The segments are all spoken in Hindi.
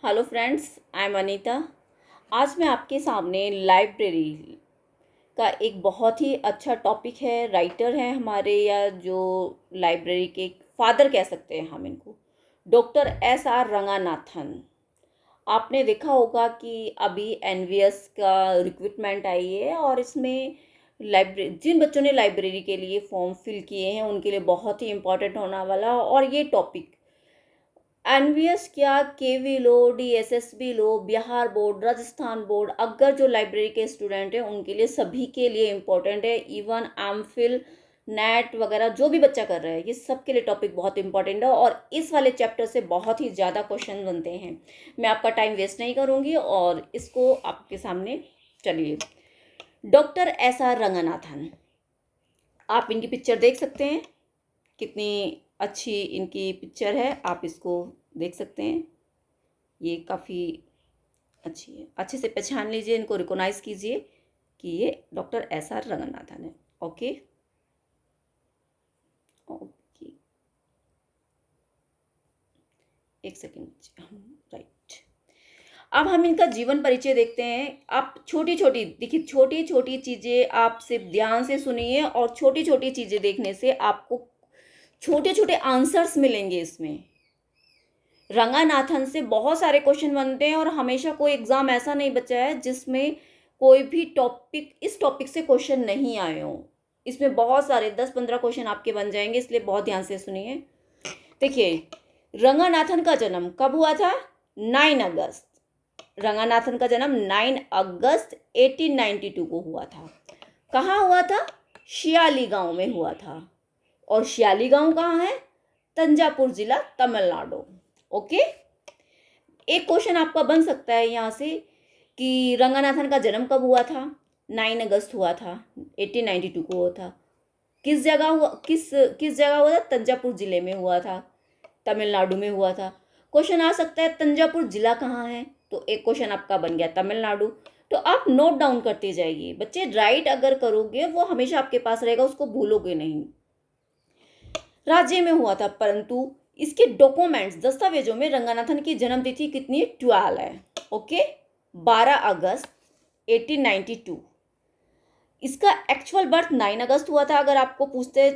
Hello friends, I am Anita. आज मैं आपके सामने लाइब्रेरी का एक बहुत ही अच्छा टॉपिक है। राइटर हैं हमारे, या जो लाइब्रेरी के फादर कह सकते हैं हम इनको, डॉक्टर एस आर रंगानाथन। आपने देखा होगा कि अभी एनवीएस का रिक्रूटमेंट आई है और इसमें लाइब्रेरी, जिन बच्चों ने लाइब्रेरी के लिए फॉर्म फिल किए हैं उनके लिए बहुत ही इम्पोर्टेंट होने वाला। और ये टॉपिक एनवीएस क्या, केवी लो, डीएसएसबी लो, बिहार बोर्ड, राजस्थान बोर्ड, अगर जो लाइब्रेरी के स्टूडेंट हैं उनके लिए, सभी के लिए इम्पोर्टेंट है। इवन एमफिल, नेट वगैरह जो भी बच्चा कर रहा है, ये सब के लिए टॉपिक बहुत इंपॉर्टेंट है। और इस वाले चैप्टर से बहुत ही ज़्यादा क्वेश्चन बनते हैं। मैं आपका टाइम वेस्ट नहीं करूँगी और इसको आपके सामने, चलिए। डॉक्टर एस आर रंगनाथन, आप इनकी पिक्चर देख सकते हैं, कितनी अच्छी इनकी पिक्चर है, आप इसको देख सकते हैं। ये काफ़ी अच्छी है, अच्छे से पहचान लीजिए, इनको रिकॉग्नाइज कीजिए कि ये डॉक्टर एस आर रंगनाथन है। ओके ओके, एक सेकेंड। राइट, अब हम इनका जीवन परिचय देखते हैं। आप छोटी छोटी देखिए, छोटी छोटी चीज़ें आप सिर्फ ध्यान से सुनिए, और छोटी छोटी चीज़ें देखने से आपको छोटे छोटे आंसर्स मिलेंगे इसमें। रंगानाथन से बहुत सारे क्वेश्चन बनते हैं और हमेशा कोई एग्ज़ाम ऐसा नहीं बचा है जिसमें कोई भी टॉपिक, इस टॉपिक से क्वेश्चन नहीं आए हों। इसमें बहुत सारे 10-15 क्वेश्चन आपके बन जाएंगे, इसलिए बहुत ध्यान से सुनिए। देखिए, रंगानाथन का जन्म कब हुआ था? 9 अगस्त। रंगानाथन का जन्म 9 अगस्त 1892 को हुआ था। कहाँ हुआ था? शियाली गांव में हुआ था। और शियाली गांव कहाँ है? तंजापुर जिला, तमिलनाडु। ओके, एक क्वेश्चन आपका बन सकता है यहाँ से कि रंगानाथन का जन्म कब हुआ था? 9 अगस्त हुआ था, 1892 को हुआ था। किस जगह हुआ, किस जगह हुआ था? तंजापुर जिले में हुआ था, तमिलनाडु में हुआ था। क्वेश्चन आ सकता है तंजापुर जिला कहाँ है, तो एक क्वेश्चन आपका बन गया तमिलनाडु। तो आप नोट डाउन करते जाइए बच्चे, राइट अगर करोगे वो हमेशा आपके पास रहेगा, उसको भूलोगे नहीं। राज्य में हुआ था, परंतु इसके डॉक्यूमेंट्स, दस्तावेजों में रंगानाथन की जन्म तिथि कितनी? 12 है। ओके, 12 अगस्त 1892। इसका एक्चुअल बर्थ 9 अगस्त हुआ था। अगर आपको पूछते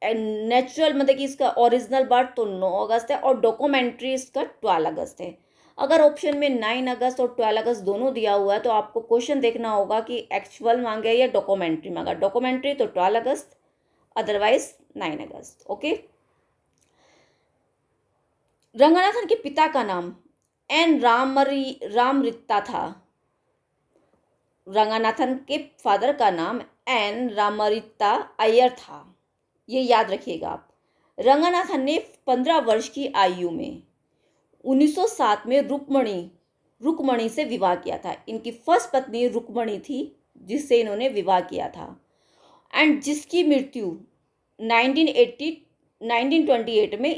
नेचुरल, मतलब कि इसका ओरिजिनल बर्थ, तो 9 अगस्त है, और डॉक्यूमेंट्री इसका 12 अगस्त है। अगर ऑप्शन में 9 अगस्त और 12 अगस्त दोनों दिया हुआ है तो आपको क्वेश्चन देखना होगा कि एक्चुअल मांगा या डॉक्यूमेंट्री मांगा। डॉक्यूमेंट्री तो 12 अगस्त, अदरवाइज 9 अगस्त। ओके, रंगनाथन के पिता का नाम एन रामरिता था। रंगनाथन के फादर का नाम एन रामरिता अय्यर था, ये याद रखिएगा आप। रंगनाथन ने 15 वर्ष की आयु में 1907 में रुक्मणी से विवाह किया था। इनकी फर्स्ट पत्नी रुक्मणी थी, जिससे इन्होंने विवाह किया था, एंड जिसकी मृत्यु 1980 1928 में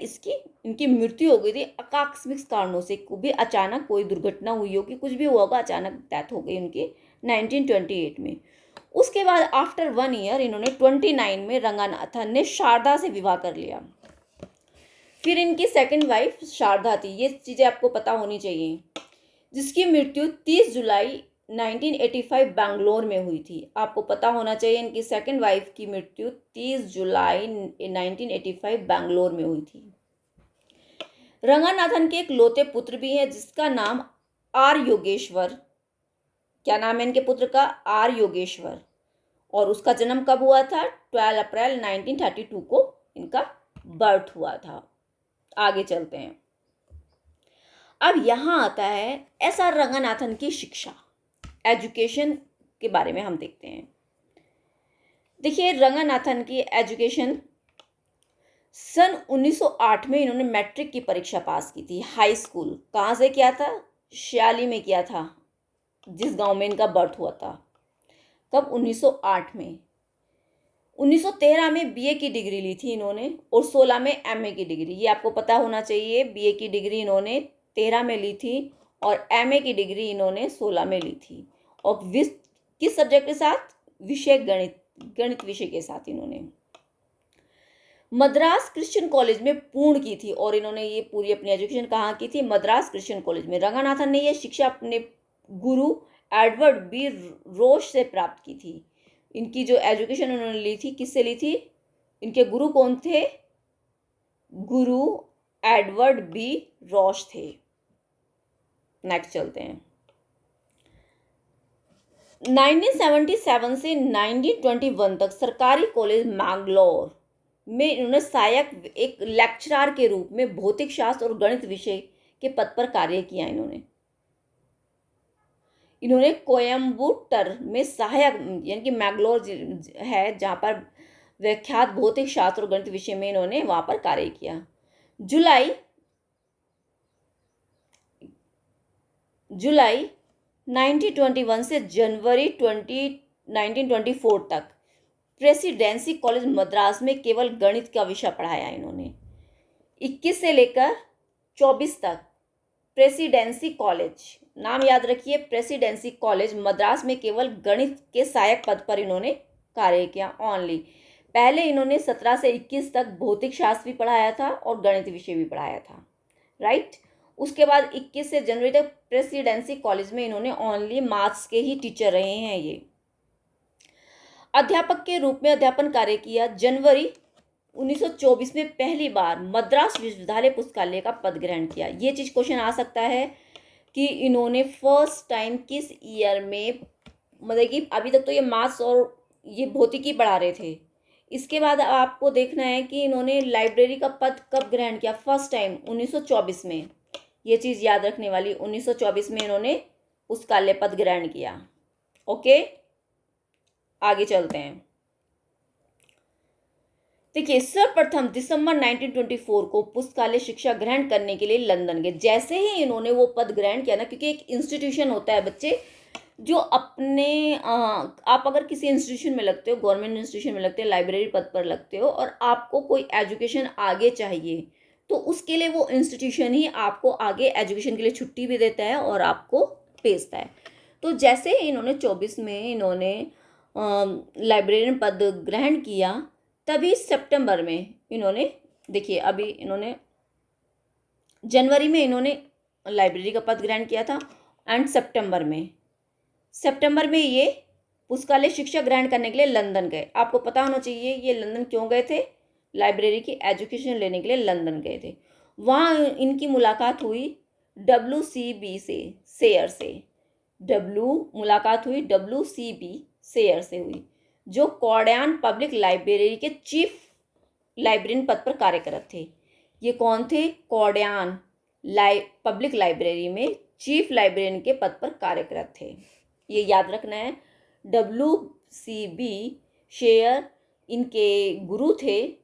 इनकी मृत्यु हो गई थी आकस्मिक कारणों से। भी अचानक कोई दुर्घटना हुई होगी, कुछ भी हुआ होगा, अचानक डेथ हो गई उनकी 1928 में। उसके बाद आफ्टर 1 ईयर इन्होंने 29 में रंगानाथन ने शारदा से विवाह कर लिया। फिर इनकी सेकंड वाइफ शारदा थी, ये चीज़ें आपको पता होनी चाहिए, जिसकी मृत्यु 30 जुलाई 1985 बैंगलोर में हुई थी। आपको पता होना चाहिए इनकी सेकंड वाइफ की मृत्यु 30 जुलाई 1985 बैंगलोर में हुई थी। रंगानाथन के एक लौते पुत्र भी हैं, जिसका नाम आर योगेश्वर। क्या नाम है इनके पुत्र का? आर योगेश्वर। और उसका जन्म कब हुआ था? 12 अप्रैल 1932 को इनका बर्थ हुआ था। आगे चलते हैं। अब यहाँ आता है एस आर रंगानाथन की शिक्षा, एजुकेशन के बारे में हम देखते हैं। देखिए, रंगानाथन की एजुकेशन, सन 1908 में इन्होंने मैट्रिक की परीक्षा पास की थी। हाई स्कूल कहाँ से किया था? शियाली में किया था, जिस गांव में इनका बर्थ हुआ था। कब? 1908 में। 1913 में बीए की डिग्री ली थी इन्होंने, और 16 में एमए की डिग्री। ये आपको पता होना चाहिए, बीए की डिग्री इन्होंने 13 में ली थी और एमए की डिग्री इन्होंने 16 में ली थी। और किस सब्जेक्ट के साथ? विषय गणित, गणित विषय के साथ इन्होंने। मद्रास क्रिश्चियन कॉलेज में पूर्ण की थी और इन्होंने ये पूरी अपनी एजुकेशन कहाँ की थी? मद्रास क्रिश्चियन कॉलेज में। रंगनाथन ने ये शिक्षा अपने गुरु एडवर्ड बी रोश से प्राप्त की थी। इनकी जो एजुकेशन उन्होंने ली थी, किससे ली थी? इनके गुरु कौन थे? गुरु एडवर्ड बी रोश थे। नेक्स्ट चलते हैं। 1977 से 1921 तक सरकारी कॉलेज मैंगलोर में इन्होंने सहायक एक लेक्चरर के रूप में भौतिक शास्त्र और गणित विषय के पद पर कार्य किया। इन्होंने कोयम्बटूर में सहायक यानी कि मैंगलोर है जहाँ पर विख्यात भौतिक शास्त्र और गणित विषय में इन्होंने वहाँ पर कार्य किया। जुलाई 1921 से जनवरी 1924 तक प्रेसिडेंसी कॉलेज मद्रास में केवल गणित का विषय पढ़ाया इन्होंने। 21 से लेकर 24 तक प्रेसिडेंसी कॉलेज, नाम याद रखिए, प्रेसिडेंसी कॉलेज मद्रास में केवल गणित के सहायक पद पर इन्होंने कार्य किया ओनली। पहले इन्होंने 17 से 21 तक भौतिक शास्त्र भी पढ़ाया था और गणित विषय भी पढ़ाया था, राइट। उसके बाद 21 से जनवरी तक प्रेसिडेंसी कॉलेज में इन्होंने ओनली मैथ्स के ही टीचर रहे हैं। ये अध्यापक के रूप में अध्यापन कार्य किया। जनवरी 1924 में पहली बार मद्रास विश्वविद्यालय पुस्तकालय का पद ग्रहण किया। ये चीज़ क्वेश्चन आ सकता है कि इन्होंने फर्स्ट टाइम किस ईयर में, मतलब कि अभी तक तो ये मैथ्स और ये भौतिकी पढ़ा रहे थे, इसके बाद आपको देखना है कि इन्होंने लाइब्रेरी का पद कब ग्रहण किया। फर्स्ट टाइम 1924 में, ये चीज़ याद रखने वाली, 1924 में इन्होंने पुस्तकालय पद ग्रहण किया। ओके, आगे चलते हैं। देखिए, सर्वप्रथम दिसंबर 1924 को पुस्तकालय शिक्षा ग्रहण करने के लिए लंदन गए। जैसे ही इन्होंने वो पद ग्रहण किया ना, क्योंकि एक इंस्टीट्यूशन होता है बच्चे जो अपने आप अगर किसी इंस्टीट्यूशन में लगते हो, गवर्नमेंट इंस्टीट्यूशन में लगते हो, लाइब्रेरी पद पर लगते हो और आपको कोई एजुकेशन आगे चाहिए, तो उसके लिए वो इंस्टीट्यूशन ही आपको आगे एजुकेशन के लिए छुट्टी भी देता है और आपको भेजता है। तो जैसे ही इन्होंने 24 में इन्होंने लाइब्रेरियन पद ग्रहण किया, तभी सितंबर में इन्होंने, देखिए अभी इन्होंने जनवरी में इन्होंने लाइब्रेरी का पद ग्रहण किया था एंड सितंबर में ये पुस्तकालय शिक्षा ग्रहण करने के लिए लंदन गए। आपको पता होना चाहिए ये लंदन क्यों गए थे, लाइब्रेरी की एजुकेशन लेने के लिए लंदन गए थे। वहाँ इनकी मुलाकात हुई WCB सेयर से, WCB सेयर से हुई, जो कॉर्डियन पब्लिक लाइब्रेरी के चीफ लाइब्रेरियन पद पर कार्यरत थे। ये कौन थे? कॉर्डियन पब्लिक लाइब्रेरी में चीफ लाइब्रेरियन के पद पर कार्यरत थे। ये याद रखना है। WCB शेयर इनके गुरु थे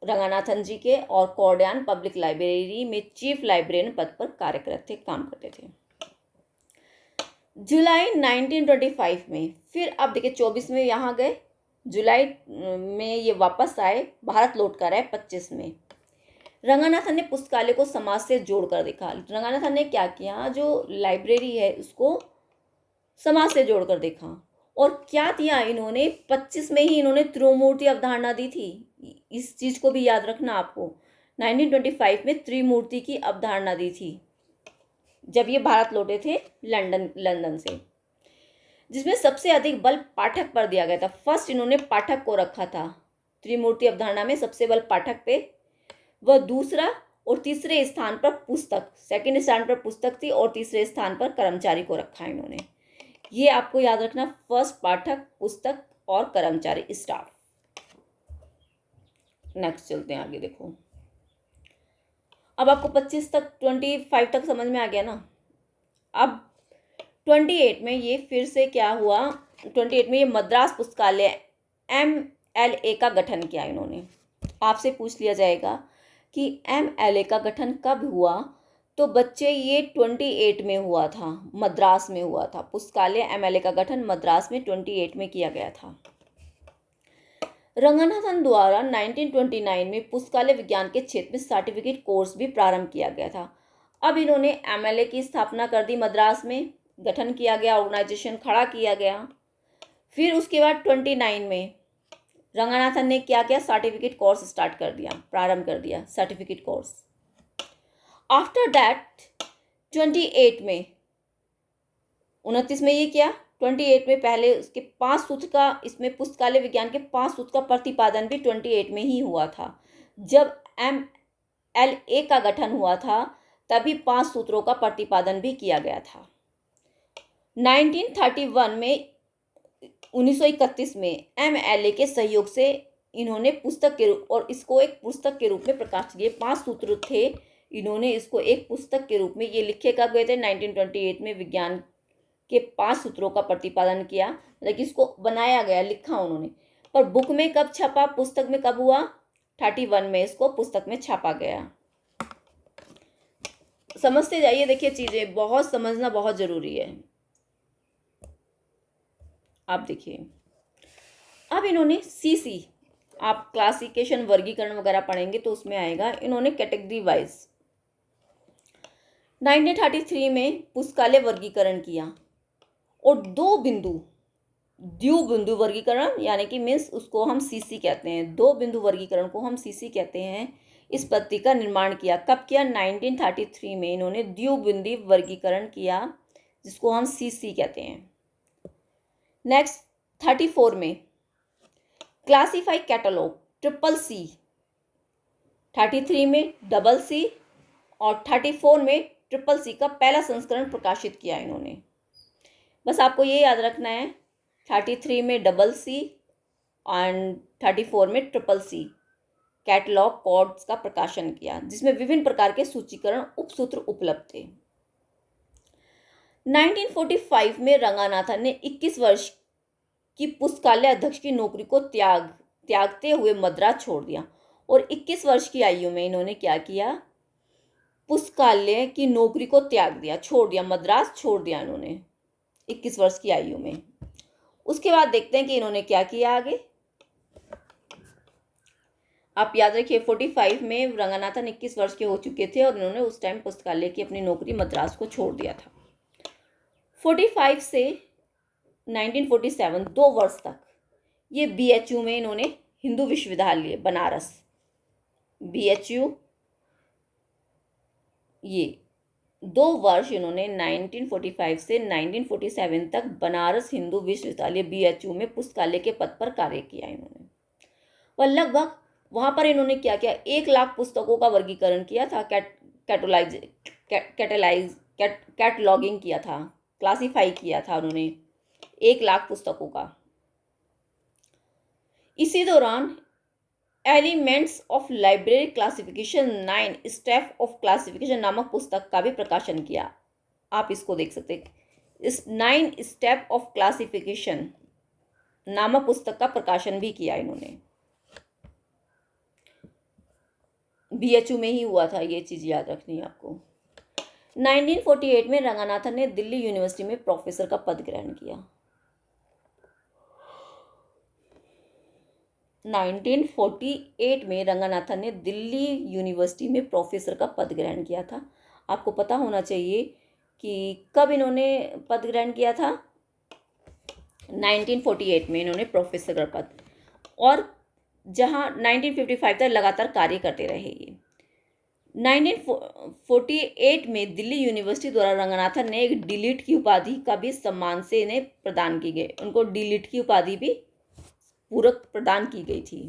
रंगनाथन जी के, और कॉर्डियन पब्लिक लाइब्रेरी में चीफ लाइब्रेरियन पद पर कार्यरत थे, काम करते थे। जुलाई 1925 में फिर, अब देखिए 24 में यहाँ गए, जुलाई में ये वापस आए, भारत लौट कर आए 25 में। रंगनाथन ने पुस्तकालय को समाज से जोड़कर देखा। रंगनाथन ने क्या किया, जो लाइब्रेरी है उसको समाज से जोड़कर देखा। और क्या दिया इन्होंने, 25 में ही इन्होंने त्रिमूर्ति अवधारणा दी थी। इस चीज़ को भी याद रखना आपको, 1925 में त्रिमूर्ति की अवधारणा दी थी जब ये भारत लौटे थे लंदन से, जिसमें सबसे अधिक बल पाठक पर दिया गया था। फर्स्ट इन्होंने पाठक को रखा था त्रिमूर्ति अवधारणा में, सबसे बल पाठक पे, वह दूसरा और तीसरे स्थान पर पुस्तक, सेकंड स्थान पर पुस्तक थी और तीसरे स्थान पर कर्मचारी को रखा इन्होंने। ये आपको याद रखना, फर्स्ट पाठक, पुस्तक और कर्मचारी, स्टाफ। नेक्स्ट चलते हैं आगे। देखो अब आपको 25 तक 25 तक समझ में आ गया ना। अब 28 में ये फिर से क्या हुआ, 28 में ये मद्रास पुस्तकालय MLA का गठन किया इन्होंने। आपसे पूछ लिया जाएगा कि MLA का गठन कब हुआ, तो बच्चे ये 28 में हुआ था, मद्रास में हुआ था। पुस्तकालय MLA का गठन मद्रास में 28 में किया गया था। रंगनाथन द्वारा 1929 में पुस्तकालय विज्ञान के क्षेत्र में सर्टिफिकेट कोर्स भी प्रारंभ किया गया था। अब इन्होंने MLA की स्थापना कर दी, मद्रास में गठन किया गया, ऑर्गेनाइजेशन खड़ा किया गया। फिर उसके बाद 29 में रंगनाथन ने क्या किया, सर्टिफिकेट कोर्स स्टार्ट कर दिया, प्रारंभ कर दिया सर्टिफिकेट कोर्स। आफ्टर दैट 28 में 29 में ये किया, 28 में पहले उसके 5 सूत्र का, इसमें पुस्तकालय विज्ञान के 5 सूत्र का प्रतिपादन भी 28 में ही हुआ था। जब MLA का गठन हुआ था तभी 5 सूत्रों का प्रतिपादन भी किया गया था। 1931 में 1931 में MLA के सहयोग से इन्होंने पुस्तक के रूप, और इसको एक पुस्तक के रूप में प्रकाशित किए। 5 सूत्र थे, इन्होंने इसको एक पुस्तक के रूप में, ये लिखे कब गए थे, 1928 में विज्ञान के 5 सूत्रों का प्रतिपादन किया, लेकिन इसको बनाया गया, लिखा उन्होंने। पर बुक में कब छपा, पुस्तक में कब हुआ, 31 में इसको पुस्तक में छापा गया। समझते जाइए, देखिए चीजें बहुत समझना बहुत जरूरी है। आप देखिए, अब इन्होंने CC, आप क्लासिफिकेशन वर्गीकरण वगैरह पढ़ेंगे तो उसमें आएगा, इन्होंने कैटेगरी वाइज 1933 में पुस्तकालय वर्गीकरण किया और द्विबिंदु वर्गीकरण, यानी कि मीन्स उसको हम CC कहते हैं, 2 बिंदु वर्गीकरण को हम CC कहते हैं। इस पद्धति का निर्माण किया, कब किया, 1933 में इन्होंने द्विबिंदु वर्गीकरण किया, जिसको हम CC कहते हैं। नेक्स्ट 34 में क्लासीफाई कैटलॉग CCC, 33 में CCC और 34 में CCC का पहला संस्करण प्रकाशित किया इन्होंने। बस आपको ये याद रखना है, 33 में CCC एंड 34 में CCC कैटलॉग कोड्स का प्रकाशन किया, जिसमें विभिन्न प्रकार के सूचीकरण उपसूत्र उपलब्ध थे। 1945 में रंगानाथन ने 21 वर्ष की पुस्तकालय अध्यक्ष की नौकरी को त्यागते हुए मद्रास छोड़ दिया, और 21 वर्ष की आयु में इन्होंने क्या किया, पुस्तकालय की नौकरी को त्याग दिया, छोड़ दिया, मद्रास छोड़ दिया इन्होंने 21 वर्ष की आयु में। उसके बाद देखते हैं कि इन्होंने क्या किया आगे। आप याद रखिए, 45 में रंगनाथन 21 वर्ष के हो चुके थे और इन्होंने उस टाइम पुस्तकालय की अपनी नौकरी मद्रास को छोड़ दिया था। 45 से 1947 2 वर्ष तक ये BHU में इन्होंने हिंदू विश्वविद्यालय बनारस, BHU, ये 2 वर्ष इन्होंने 1945 से 1947 तक बनारस हिंदू विश्वविद्यालय BHU में पुस्तकालय के पद पर कार्य किया इन्होंने। वह लगभग वहाँ पर इन्होंने क्या किया, 1 लाख पुस्तकों का वर्गीकरण किया था, कैटलॉगिंग किया था, क्लासीफाई किया था उन्होंने 1 लाख पुस्तकों का। इसी दौरान elements of library classification 9 step of classification नामक पुस्तक का भी प्रकाशन किया। आप इसको देख सकते हैं, इस 9 स्टेप ऑफ क्लासिफिकेशन नामक पुस्तक का प्रकाशन भी किया इन्होंने। BHU में ही हुआ था, ये चीज़ याद रखनी है आपको। 1948 में रंगनाथन ने दिल्ली यूनिवर्सिटी में प्रोफेसर का पद ग्रहण किया। 1948 में रंगनाथन ने दिल्ली यूनिवर्सिटी में प्रोफेसर का पद ग्रहण किया था। आपको पता होना चाहिए कि कब इन्होंने पद ग्रहण किया था, 1948 में इन्होंने प्रोफेसर का पद, और जहां 1955 तक लगातार कार्य करते रहे ये। 1948 में दिल्ली यूनिवर्सिटी द्वारा रंगनाथन ने एक डिलीट की उपाधि का भी सम्मान से इन्हें प्रदान की गई, उनको डिलीट की उपाधि भी पूरक प्रदान की गई थी,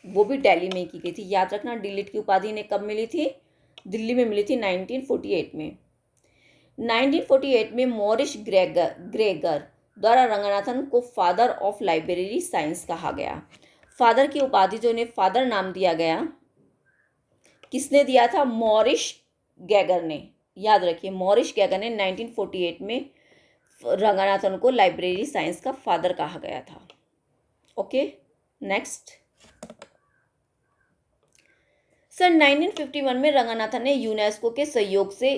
वो भी दिल्ली में की गई थी। याद रखना, डिलीट की उपाधि इन्हें कब मिली थी, दिल्ली में मिली थी 1948 में। 1948 में मॉरिस ग्रेगर द्वारा रंगनाथन को फादर ऑफ लाइब्रेरी साइंस कहा गया। फादर की उपाधि जो इन्हें फादर नाम दिया गया, किसने दिया था, मॉरिस गैगर ने। याद रखिए, मॉरिस गैगर ने 1948 में रंगनाथन को लाइब्रेरी साइंस का फादर कहा गया था। Okay, next. सन 1951 में रंगनाथन ने यूनेस्को के सहयोग से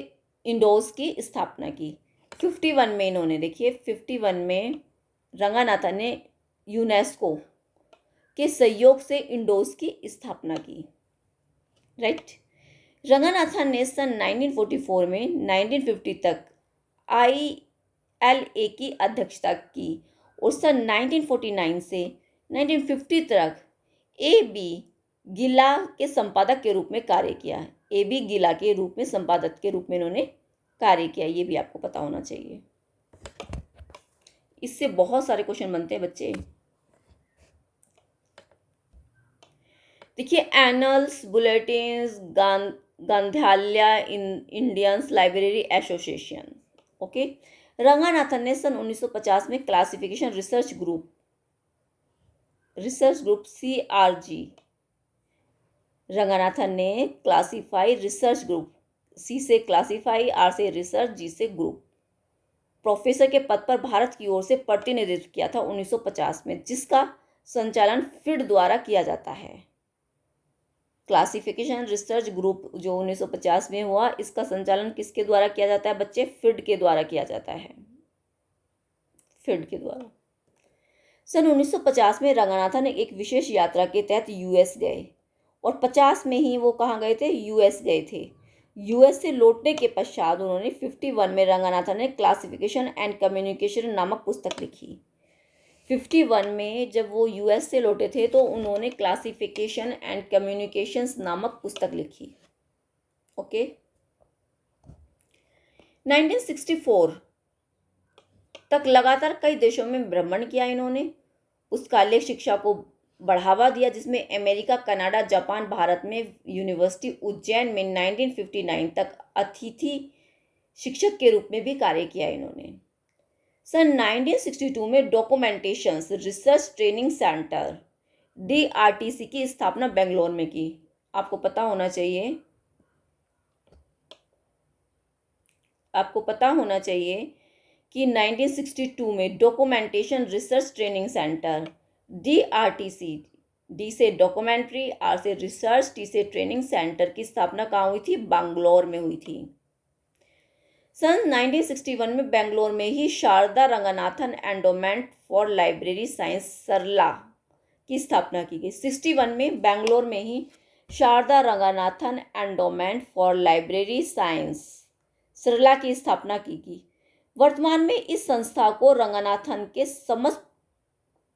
इंडोस की स्थापना की। 51 में इन्होंने, देखिए 51 में रंगनाथन ने यूनेस्को के सहयोग से इंडोस की स्थापना की, राइट। रंगनाथन ने सन 1944 में 1950 तक ILA की अध्यक्षता की और सन 1949 से 1950 तक ए बी गिला के संपादक के रूप में कार्य किया है। ए बी गिला के रूप में संपादक के रूप में इन्होंने कार्य किया, ये भी आपको पता होना चाहिए। इससे बहुत सारे क्वेश्चन बनते हैं बच्चे। देखिए, एनल्स, बुलेटिन्स, ग्रंथालय, Indians library association. Okay, Ranganathan ने सन 1950 में classification research group CRG, Ranganathan ने क्लासीफाई रिसर्च ग्रुप, C से क्लासीफाई, R से रिसर्च, G से ग्रुप, प्रोफेसर के पद पर भारत की ओर से प्रतिनिधित्व किया था 1950 में, जिसका संचालन फिड द्वारा किया जाता है। क्लासिफिकेशन रिसर्च ग्रुप जो 1950 में हुआ, इसका संचालन किसके द्वारा किया जाता है बच्चे? फिड के द्वारा किया जाता है, फिड के द्वारा। सन 1950 में रंगनाथन एक विशेष यात्रा के तहत यूएस गए और 50 में ही वो कहाँ गए थे? यूएस गए थे। यूएस से लौटने के पश्चात उन्होंने 51 में रंगनाथन ने क्लासिफिकेशन एंड कम्युनिकेशन नामक पुस्तक लिखी। 51 में जब वो यूएस से लौटे थे तो उन्होंने क्लासिफिकेशन एंड कम्युनिकेशंस नामक पुस्तक लिखी। ओके, 1964 तक लगातार कई देशों में भ्रमण किया इन्होंने। पुस्तकालय शिक्षा को बढ़ावा दिया, जिसमें अमेरिका, कनाडा, जापान, भारत में यूनिवर्सिटी उज्जैन में 1959 तक अतिथि शिक्षक के रूप में भी कार्य किया इन्होंने। सन 1962 में documentations research training centre DRTC की स्थापना बेंगलोर में की। आपको पता होना चाहिए, कि 1962 में documentation research training centre DRTC, D से डॉक्यूमेंट्री, R से रिसर्च, T से ट्रेनिंग सेंटर की स्थापना कहाँ हुई थी? बेंगलोर में हुई थी। सन 1961 में बेंगलोर में ही Sharada Ranganathan endowment for library science सरला की स्थापना की गई। 61 में बेंगलोर में ही Sharada Ranganathan endowment for library science सरला की स्थापना की गई। वर्तमान में इस संस्था को रंगनाथन के समस्त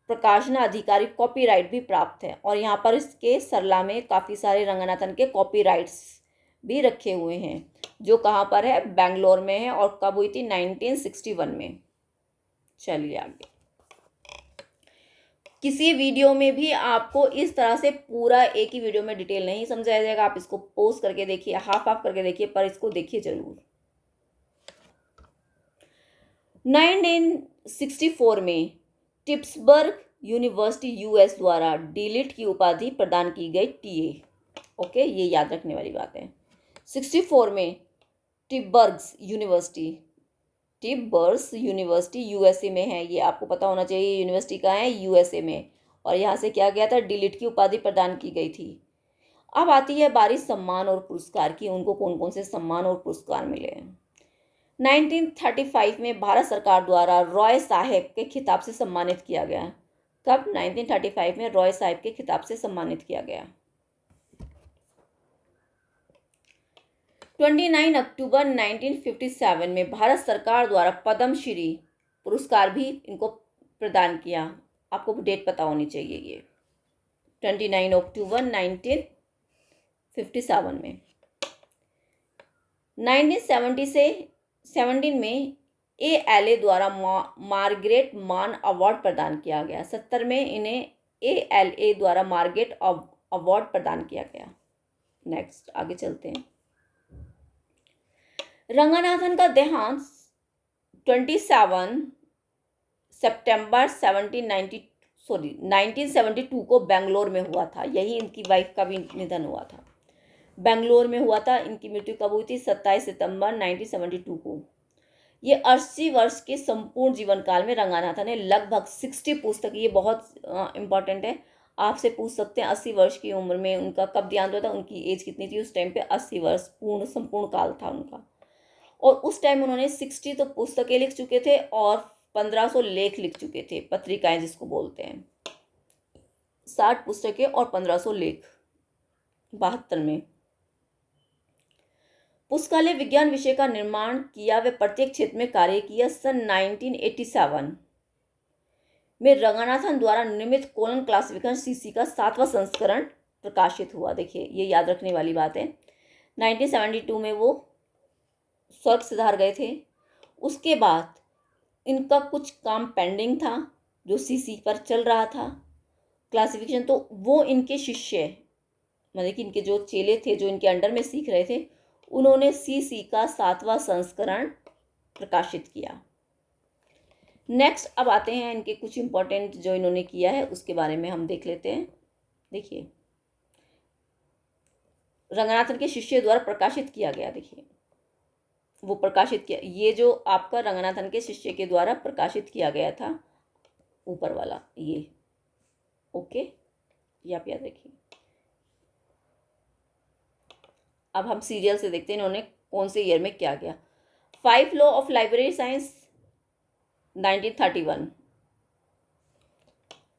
प्रकाशन अधिकारी कॉपीराइट भी प्राप्त है और यहाँ पर इसके सरला में काफ़ी सारे रंगनाथन के कॉपीराइट्स भी रखे हुए हैं, जो कहाँ पर है? बेंगलोर में है। और कब हुई थी? 1961 में। चलिए आगे। किसी वीडियो में भी आपको इस तरह से पूरा एक ही वीडियो में डिटेल नहीं समझाया जाएगा। आप इसको पोस्ट करके देखिए, हाफ करके देखिए, पर इसको देखिए जरूर। 1964 में टिप्सबर्ग यूनिवर्सिटी यूएस द्वारा डीलिट की उपाधि प्रदान की गई TA। ओके, ये याद रखने वाली बात है। 64 में टिप्सबर्ग यूनिवर्सिटी यूएसए में है, ये आपको पता होना चाहिए। यूनिवर्सिटी कहाँ है? यूएसए में। और यहाँ से क्या गया था? डीलिट की उपाधि प्रदान की गई थी। अब आती है बारी सम्मान और पुरस्कार की। उनको कौन कौन से सम्मान और पुरस्कार मिले हैं? 1935 में भारत सरकार द्वारा रॉय साहेब के खिताब से सम्मानित किया गया। कब? 1935 में रॉय साहेब के खिताब से सम्मानित किया गया। 29 अक्टूबर 1957 में भारत सरकार द्वारा पद्मश्री पुरस्कार भी इनको प्रदान किया। आपको डेट पता होनी चाहिए ये। 29 अक्टूबर 1957 में। 1970 से 17 में ALA द्वारा मार्गरेट मान अवार्ड प्रदान किया गया। 70 में इन्हें ALA द्वारा मार्गरेट अवार्ड प्रदान किया गया। नेक्स्ट आगे चलते हैं। रंगनाथन का देहांत 27 सितंबर 1972 को बेंगलोर में हुआ था। यही इनकी वाइफ का भी निधन हुआ था, बेंगलोर में हुआ था। इनकी मृत्यु कब हुई थी? 27 सितंबर 1972 को। ये 80 वर्ष के संपूर्ण जीवन काल में रंगनाथन ने लगभग 60 पुस्तक, ये बहुत इंपॉर्टेंट है, आपसे पूछ सकते हैं 80 वर्ष की उम्र में उनका कब देहांत हुआ था? उनकी एज कितनी थी उस टाइम पे? 80 वर्ष संपूर्ण काल था उनका। और उस टाइम उन्होंने 60 तो पुस्तकें लिख चुके थे और 1500 लेख लिख चुके थे, पत्रिकाएं जिसको बोलते हैं। 60 पुस्तकें और 1500 लेख 72 में। पुस्तकालय विज्ञान विषय का निर्माण किया, वे प्रत्येक क्षेत्र में कार्य किया। सन 1987 में रंगनाथन द्वारा निर्मित कोलन क्लासिफिकेशन सीसी का 7वां संस्करण प्रकाशित हुआ। देखिए ये याद रखने वाली बात है। 1972 में वो स्वर्ग सिधार गए थे। उसके बाद इनका कुछ काम पेंडिंग था जो सीसी पर चल रहा था क्लासिफिकेशन, तो वो इनके शिष्य मतलब कि इनके जो चेले थे जो इनके अंडर में सीख रहे थे, उन्होंने सीसी का 7वां संस्करण प्रकाशित किया। नेक्स्ट अब आते हैं इनके कुछ इंपॉर्टेंट जो इन्होंने किया है उसके बारे में हम देख लेते हैं। देखिए रंगनाथन के शिष्य द्वारा प्रकाशित किया गया, देखिए वो प्रकाशित किया, ये जो आपका रंगनाथन के शिष्य के द्वारा प्रकाशित किया गया था ऊपर वाला ये, ओके ये आप याद रखिए। अब हम सीरियल से देखते हैं इन्होंने कौन से ईयर में क्या किया। 5 law of library science 1931,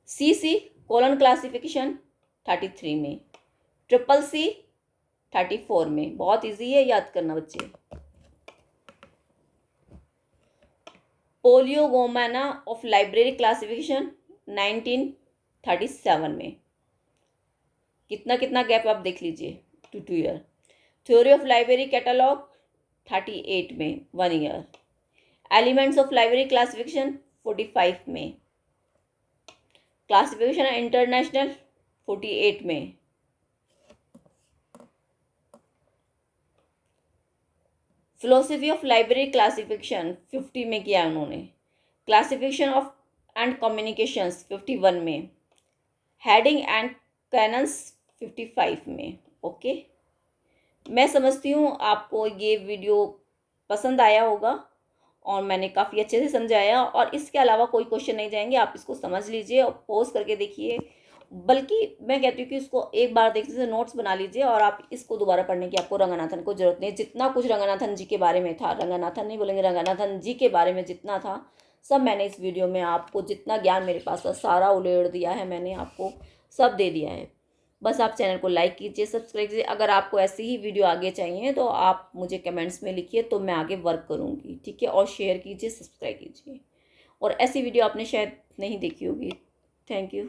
CC colon classification 33 में, ट्रिपल सी 34 में। बहुत इजी है याद करना बच्चे। पोलियोगोमाना ऑफ लाइब्रेरी क्लासिफिकेशन 1937 में। कितना कितना गैप आप देख लीजिए, 2 year. Theory of library catalogue 38 में, 1 year. Elements of library classification 45 में। क्लासिफिकेशन इंटरनेशनल 48 में। फिलोसफी ऑफ लाइब्रेरी क्लासिफिकेशन 50 में किया उन्होंने। क्लासिफिकेशन ऑफ एंड कम्युनिकेशंस 51 में। हेडिंग एंड कैनन्स 55 में। ओके मैं समझती हूँ आपको ये वीडियो पसंद आया होगा और मैंने काफ़ी अच्छे से समझाया, और इसके अलावा कोई क्वेश्चन नहीं जाएंगे, आप इसको समझ लीजिए और पॉज करके देखिए, बल्कि मैं कहती हूँ कि इसको एक बार देखने से नोट्स बना लीजिए और आप इसको दोबारा पढ़ने की आपको रंगनाथन को जरूरत नहीं। जितना कुछ रंगनाथन जी के बारे में था, रंगनाथन नहीं बोलेंगे, रंगनाथन जी के बारे में जितना था सब मैंने इस वीडियो में आपको, जितना ज्ञान मेरे पास था सारा उड़ेड़ दिया है मैंने, आपको सब दे दिया है। बस आप चैनल को लाइक कीजिए, सब्सक्राइब कीजिए। अगर आपको ऐसी ही वीडियो आगे चाहिए तो आप मुझे कमेंट्स में लिखिए, तो मैं आगे वर्क करूँगी, ठीक है। और शेयर कीजिए, सब्सक्राइब कीजिए। और ऐसी वीडियो आपने शायद नहीं देखी होगी। Thank you.